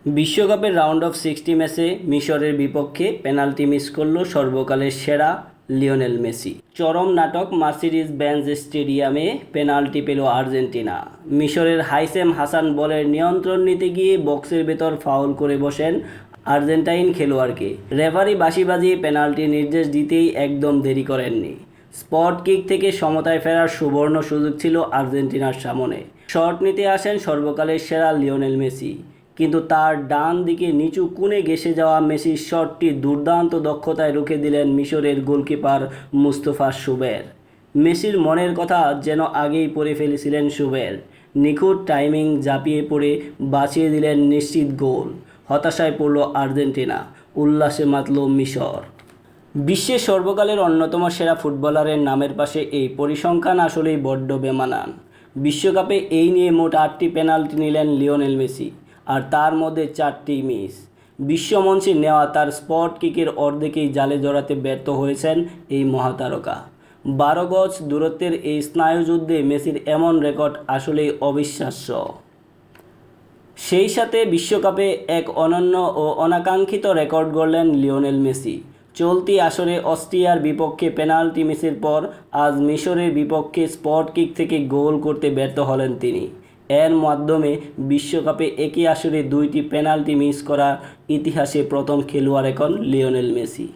বিশ্বকাপের round of 60 ম্যাচে মিশরের বিপক্ষে পেনাল্টি মিস করল সর্বকালের সেরা লিওনেল মেসি। চরম নাটক মার্সিডিজ বেঞ্জ স্টেডিয়ামে পেনাল্টি পেল আর্জেন্টিনা। মিশরের হাইসেম হাসান বলের নিয়ন্ত্রণ নিতে গিয়ে বক্সের ভেতর ফাউল করে বসেন আর্জেন্টাইন খেলোয়াড়কে। রেফারি বাঁশি বাজিয়ে পেনাল্টি নির্দেশ দিতেই একদম দেরি করেননি। স্পট কিক থেকে সমতায় ফেরার সুবর্ণ সুযোগ ছিল আর্জেন্টিনার সামনে। শট নিতে আসেন সর্বকালের সেরা লিওনেল মেসি, কিন্তু তার ডান দিকে নিচু কোণে ঘেঁষে যাওয়া মেসির শটটি দুর্দান্ত দক্ষতায় রুখে দিলেন মিশরের গোলকিপার মুস্তফা শুবের। মেসির মনের কথা যেন আগেই পড়ে ফেলেছিলেন শুবের। নিখুঁত টাইমিং ঝাঁপিয়ে পড়ে বাঁচিয়ে দিলেন নিশ্চিত গোল। হতাশায় পড়ল আর্জেন্টিনা, উল্লাসে মাতল মিশর। বিশ্বের সর্বকালের অন্যতম সেরা ফুটবলারের নামের পাশে এই পরিসংখ্যান আসলেই বড্ড বেমানান। বিশ্বকাপে এই নিয়ে মোট 8টি পেনাল্টি নিলেন লিওনেল মেসি, আর তার মধ্যে 4টি মিস। বিশ্বমঞ্চে নেওয়া তার স্পট কিকের অর্ধেকেই জালে জড়াতে ব্যর্থ হয়েছেন এই মহাতারকা। 12 গজ দূরত্বের এই স্নায়ুযুদ্ধে মেসির এমন রেকর্ড আসলেই অবিশ্বাস্য। সেই সাথে বিশ্বকাপে এক অনন্য ও অনাকাঙ্ক্ষিত রেকর্ড গড়লেন লিওনেল মেসি। চলতি আসরে অস্ট্রিয়ার বিপক্ষে পেনাল্টি মিসের পর আজ মিশরের বিপক্ষে স্পট কিক থেকে গোল করতে ব্যর্থ হলেন তিনি। এর মাধ্যমে বিশ্বকাপে একই আসরে 2টি পেনাল্টি মিস করা ইতিহাসে প্রথম খেলোয়াড় এখন লিওনেল মেসি।